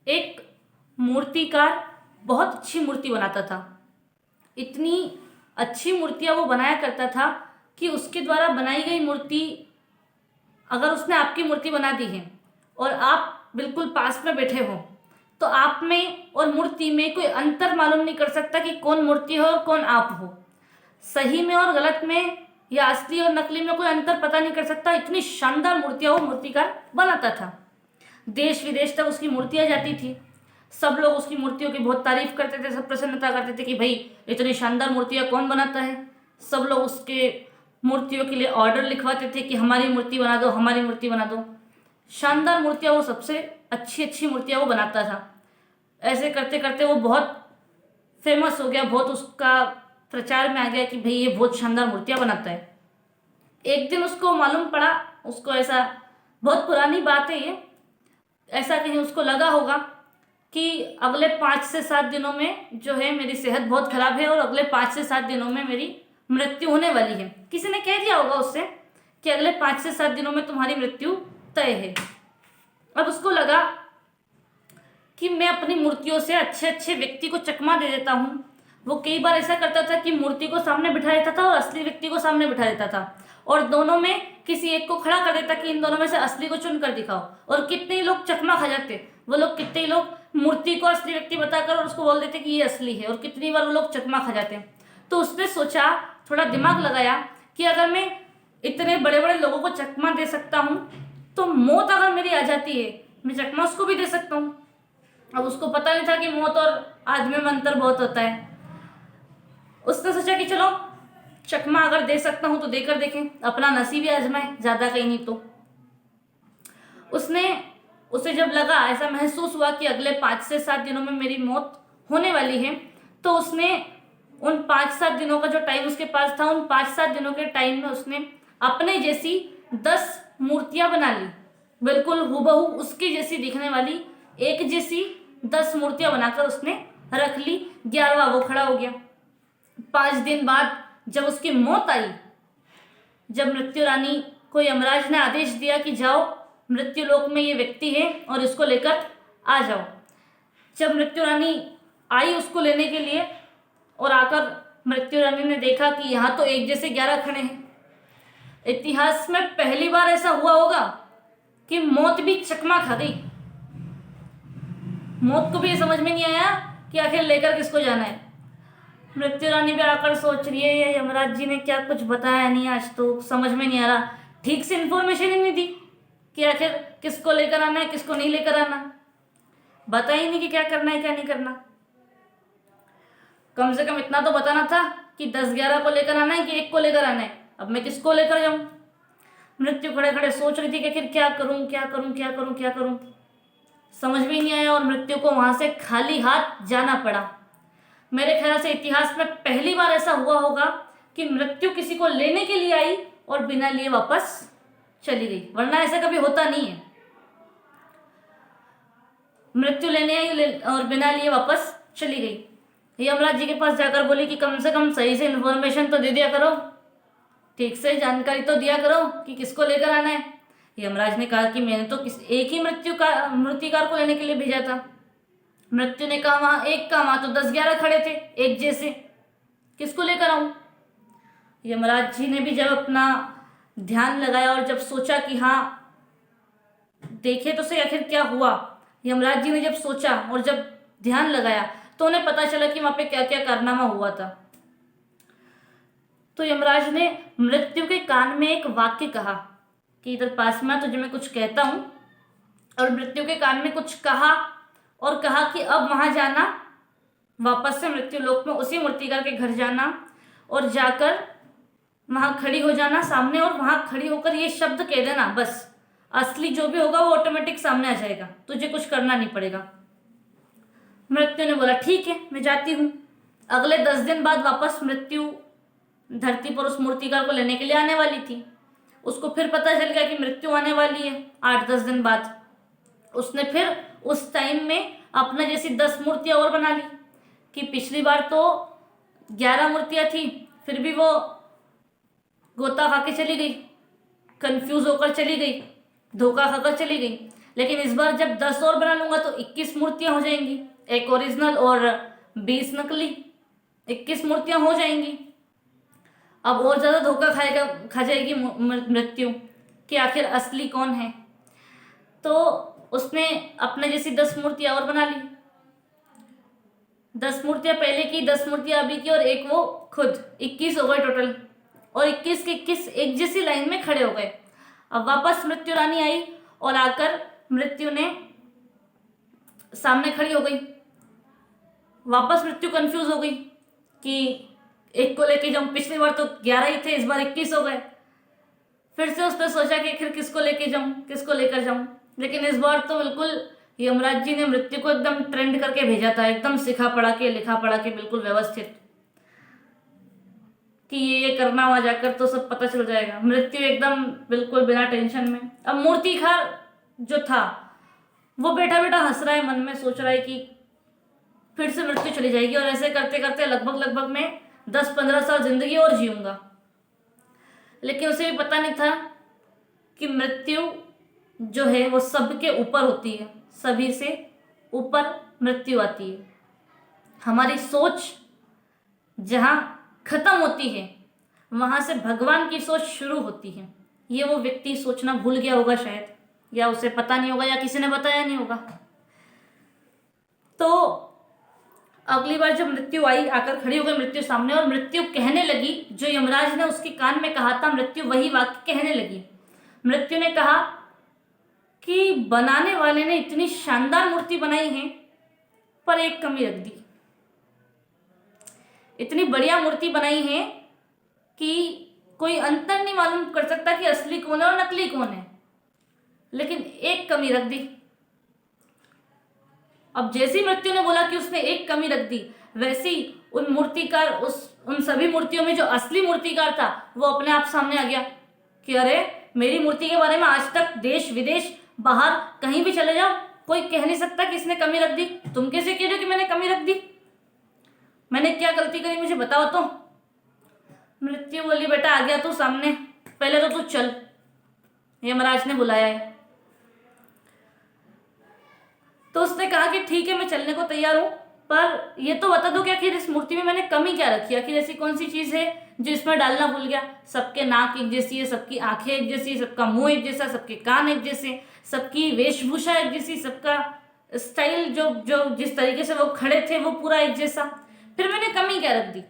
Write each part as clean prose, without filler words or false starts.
एक मूर्तिकार बहुत अच्छी मूर्ति बनाता था। इतनी अच्छी मूर्तियाँ वो बनाया करता था कि उसके द्वारा बनाई गई मूर्ति, अगर उसने आपकी मूर्ति बना दी है और आप बिल्कुल पास में बैठे हो, तो आप में और मूर्ति में कोई अंतर मालूम नहीं कर सकता कि कौन मूर्ति हो और कौन आप हो। सही में और गलत में या असली और नकली में कोई अंतर पता नहीं कर सकता। इतनी शानदार मूर्तियाँ वो मूर्तिकार बनाता था। देश विदेश तक उसकी मूर्तियाँ जाती थी। सब लोग उसकी मूर्तियों की बहुत तारीफ करते थे, सब प्रसन्नता करते थे कि भाई इतनी शानदार मूर्तियाँ कौन बनाता है। सब लोग उसके मूर्तियों के लिए ऑर्डर लिखवाते थे कि हमारी मूर्ति बना दो, हमारी मूर्ति बना दो। शानदार मूर्तियाँ, वो सबसे अच्छी अच्छी मूर्तियाँ वो बनाता था। ऐसे करते करते वो बहुत फेमस हो गया, बहुत उसका प्रचार में आ गया कि भाई ये बहुत शानदार मूर्तियाँ बनाता है। एक दिन उसको मालूम पड़ा, उसको ऐसा, बहुत पुरानी बात है ये, ऐसा कहीं उसको लगा होगा कि अगले 5 से 7 दिनों में जो है मेरी सेहत बहुत खराब है और अगले 5 से 7 दिनों में मेरी मृत्यु होने वाली है। किसी ने कह दिया होगा उससे कि अगले 5 से 7 दिनों में तुम्हारी मृत्यु तय है। अब उसको लगा कि मैं अपनी मूर्तियों से अच्छे अच्छे व्यक्ति को चकमा दे देता हूँ। वो कई बार ऐसा करता था कि मूर्ति को सामने बिठा देता था और असली व्यक्ति को सामने बिठा देता था, और दोनों में किसी एक को खड़ा कर देता कि इन दोनों में से असली को चुन कर दिखाओ। और कितने ही लोग चकमा खा जाते, वो लोग कितने ही लोग मूर्ति को असली व्यक्ति बताकर और उसको बोल देते कि ये असली है, और कितनी बार वो लोग चकमा खा जाते। तो उसने सोचा, थोड़ा दिमाग लगाया कि अगर मैं इतने बड़े बड़े लोगों को चकमा दे सकता हूँ, तो मौत अगर मेरी आ जाती है, मैं चकमा उसको भी दे सकता हूँ। अब उसको पता नहीं था कि मौत और आदमी में अंतर बहुत होता है। उसने सोचा कि चलो चकमा अगर दे सकता हूं तो देकर देखें, अपना नसीब ही आजमाए, ज्यादा कहीं नहीं तो। उसे जब लगा, ऐसा महसूस हुआ कि अगले 5 से 7 दिनों में मेरी मौत होने वाली है, तो उसने उन 5-7 दिनों का जो टाइम उसके पास था, उन 5-7 दिनों के टाइम में उसने अपने जैसी 10 मूर्तियां बना ली। बिल्कुल हूबहू उसकी जैसी दिखने वाली एक जैसी 10 मूर्तियां बनाकर उसने रख ली। 11वां वो खड़ा हो गया। 5 दिन बाद जब उसकी मौत आई, जब मृत्यु रानी को यमराज ने आदेश दिया कि जाओ मृत्यु लोक में ये व्यक्ति है और इसको लेकर आ जाओ। जब मृत्यु रानी आई उसको लेने के लिए, और आकर मृत्यु रानी ने देखा कि यहाँ तो एक जैसे 11 खड़े हैं। इतिहास में पहली बार ऐसा हुआ होगा कि मौत भी चकमा खा गई। मौत को भी ये समझ में नहीं आया कि आखिर लेकर किसको जाना है। मृत्यु रानी भी आकर सोच रही है, ये यमराज जी ने क्या कुछ बताया नहीं, आज तो समझ में नहीं आ रहा, ठीक से इन्फॉर्मेशन ही नहीं दी कि आखिर किसको लेकर आना है, किसको नहीं लेकर आना। बता ही नहीं कि क्या करना है क्या नहीं करना। कम से कम इतना तो बताना था कि 10-11 को लेकर आना है कि एक को लेकर आना है। अब मैं किसको लेकर जाऊं। मृत्यु खड़े खड़े सोच रही थी कि आखिर क्या करूं क्या करूं क्या करूं क्या करूं, समझ में ही नहीं आया, और मृत्यु को वहां से खाली हाथ जाना पड़ा। मेरे ख्याल से इतिहास में पहली बार ऐसा हुआ होगा कि मृत्यु किसी को लेने के लिए आई और बिना लिए वापस चली गई, वरना ऐसा कभी होता नहीं है। मृत्यु लेने आई और बिना लिए वापस चली गई। यमराज जी के पास जाकर बोली कि कम से कम सही से इन्फॉर्मेशन तो दे दिया करो, ठीक से जानकारी तो दिया करो कि किसको लेकर आना है। यमराज ने कहा कि मैंने तो एक ही मूर्तिकार को लेने के लिए भेजा था। मृत्यु ने कहा वहां एक का, वहां तो 10-11 खड़े थे एक जैसे, किसको लेकर आऊं। यमराज जी ने भी जब अपना ध्यान लगाया और जब सोचा कि हाँ देखे तो सही आखिर क्या हुआ, यमराज जी ने जब सोचा और जब ध्यान लगाया तो उन्हें पता चला कि वहां पे क्या क्या कारनामा हुआ था। तो यमराज ने मृत्यु के कान में एक वाक्य कहा कि इधर पास में तुझे मैं कुछ कहता हूं, और मृत्यु के कान में कुछ कहा और कहा कि अब वहां जाना, वापस से मृत्यु लोक में उसी मूर्तिकार के घर जाना और जाकर वहां खड़ी हो जाना सामने, और वहां खड़ी होकर ये शब्द कह देना, बस असली जो भी होगा वो ऑटोमेटिक सामने आ जाएगा, तुझे कुछ करना नहीं पड़ेगा। मृत्यु ने बोला ठीक है मैं जाती हूँ। अगले 10 दिन बाद वापस मृत्यु धरती पर उस मूर्तिकार को लेने के लिए आने वाली थी। उसको फिर पता चल गया कि मृत्यु आने वाली है 8-10 दिन बाद। उसने फिर उस टाइम में अपने जैसी 10 मूर्तियां और बना ली कि पिछली बार तो 11 मूर्तियां थी, फिर भी वो गोता खा के चली गई, कंफ्यूज होकर चली गई, धोखा खाकर चली गई। लेकिन इस बार जब 10 और बना लूंगा तो 21 मूर्तियां हो जाएंगी, एक ओरिजिनल और 20 नकली, 21 मूर्तियां हो जाएंगी। अब और ज़्यादा धोखा खा जाएगी मृत्यु कि आखिर असली कौन है। तो उसने अपने जैसी 10 मूर्तियां और बना ली, 10 मूर्तियां पहले की, 10 मूर्तियां अभी की और एक वो खुद, 21 हो गए टोटल। और 21 के 21 एक जैसी लाइन में खड़े हो गए। अब वापस मृत्यु रानी आई और आकर मृत्यु ने सामने खड़ी हो गई। वापस मृत्यु कंफ्यूज हो गई कि एक को लेके जाऊं, पिछली बार तो 11 ही थे, इस बार 21 हो गए। फिर से उसने सोचा कि आखिर किसको लेके जाऊं, किसको लेकर जाऊं। लेकिन इस बार तो बिल्कुल यमराज जी ने मृत्यु को एकदम ट्रेंड करके भेजा था, एकदम सिखा पढ़ा के, लिखा पढ़ा के, बिल्कुल व्यवस्थित, कि ये करना, वहां जाकर तो सब पता चल जाएगा। मृत्यु एकदम बिल्कुल बिना टेंशन में। अब मूर्तिकार जो था वो बैठा बैठा हंस रहा है, मन में सोच रहा है कि फिर से मृत्यु चली जाएगी और ऐसे करते करते लगभग मैं 10-15 साल जिंदगी और जीऊंगा। लेकिन उसे भी पता नहीं था कि मृत्यु जो है वो सबके ऊपर होती है, सभी से ऊपर मृत्यु आती है। हमारी सोच जहाँ खत्म होती है वहां से भगवान की सोच शुरू होती है। ये वो व्यक्ति सोचना भूल गया होगा शायद, या उसे पता नहीं होगा, या किसी ने बताया नहीं होगा। तो अगली बार जब मृत्यु आई, आकर खड़ी हो गई मृत्यु सामने, और मृत्यु कहने लगी जो यमराज ने उसके कान में कहा था, मृत्यु वही वाक्य कहने लगी। मृत्यु ने कहा कि बनाने वाले ने इतनी शानदार मूर्ति बनाई है पर एक कमी रख दी। इतनी बढ़िया मूर्ति बनाई है कि कोई अंतर नहीं मालूम कर सकता कि असली कौन है और नकली कौन है, लेकिन एक कमी रख दी। अब जैसी मृत्यु ने बोला कि उसने एक कमी रख दी, वैसे ही उन मूर्तिकार, उन सभी मूर्तियों में जो असली मूर्तिकार था वो अपने आप सामने आ गया कि अरे मेरी मूर्ति के बारे में आज तक देश विदेश बाहर कहीं भी चले जाओ कोई कह नहीं सकता कि इसने कमी रख दी। तुम कैसे कह रहे हो कि मैंने कमी रख दी? मैंने क्या गलती करी मुझे बताओ तो। मृत्यु बोली बेटा आ गया तू सामने, पहले तो तू चल, यमराज ने बुलाया है। तो उसने कहा कि ठीक है मैं चलने को तैयार हूं, पर ये तो बता दो कि आखिर इस मूर्ति में मैंने कमी क्या रखी है, आखिर ऐसी कौन सी चीज है जो इसमें डालना भूल गया। सबके नाक एक जैसी है, सबकी आंखें एक जैसी, सबका मुंह एक जैसा, सबके कान एक जैसे, सबकी वेशभूषा एक जैसी, सबका स्टाइल जो जो जिस तरीके से वो खड़े थे वो पूरा एक जैसा, फिर मैंने कमी क्या रख दी।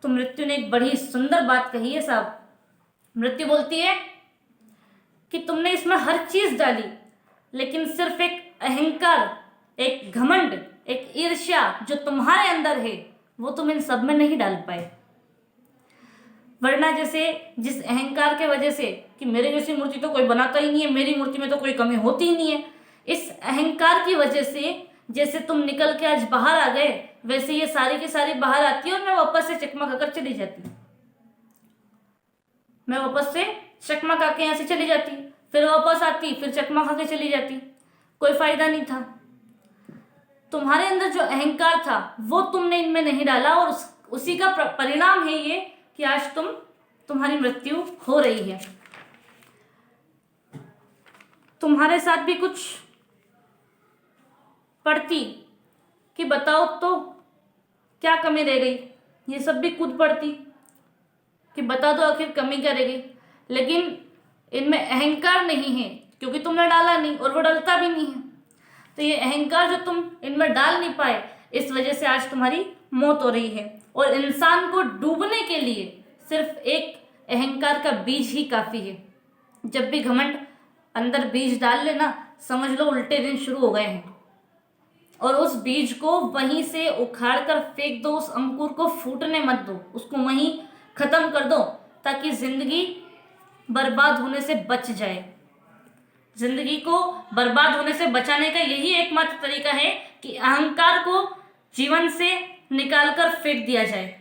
तो मृत्यु ने एक बड़ी सुंदर बात कही है साहब। मृत्यु बोलती है कि तुमने इसमें हर चीज डाली, लेकिन सिर्फ एक अहंकार, एक घमंड, एक ईर्ष्या जो तुम्हारे अंदर है वो तुम इन सब में नहीं डाल पाए। वरना जैसे जिस अहंकार के वजह से कि मेरे जैसी मूर्ति तो कोई बनाता ही नहीं है, मेरी मूर्ति में तो कोई कमी होती ही नहीं है, इस अहंकार की वजह से जैसे तुम निकल के आज बाहर आ गए, वैसे ये सारी की सारी बाहर आती है और मैं वापस से चकमा खाकर चली जाती। मैं वापस से चकमा खा के यहाँ से चली जाती, फिर वापस आती, फिर चकमा खा के चली जाती, कोई फायदा नहीं था। तुम्हारे अंदर जो अहंकार था वो तुमने इनमें नहीं डाला, और उसी का परिणाम है ये कि आज तुम्हारी मृत्यु हो रही है। तुम्हारे साथ भी कुछ पढ़ती कि बताओ तो क्या कमी रह गई, ये सब भी खुद पढ़ती कि बता दो आखिर कमी क्या रह गई, लेकिन इनमें अहंकार नहीं है क्योंकि तुमने डाला नहीं और वो डलता भी नहीं है। तो ये अहंकार जो तुम इनमें डाल नहीं पाए, इस वजह से आज तुम्हारी मौत हो रही है। और इंसान को डूबने के लिए सिर्फ एक अहंकार का बीज ही काफी है। जब भी घमंड अंदर बीज डाल लेना, समझ लो उल्टे दिन शुरू हो गए हैं। और उस बीज को वहीं से उखाड़ कर फेंक दो, उस अंकुर को फूटने मत दो, उसको वहीं खत्म कर दो, ताकि जिंदगी बर्बाद होने से बच जाए। जिंदगी को बर्बाद होने से बचाने का यही एकमात्र तरीका है कि अहंकार को जीवन से निकालकर फेंक दिया जाए।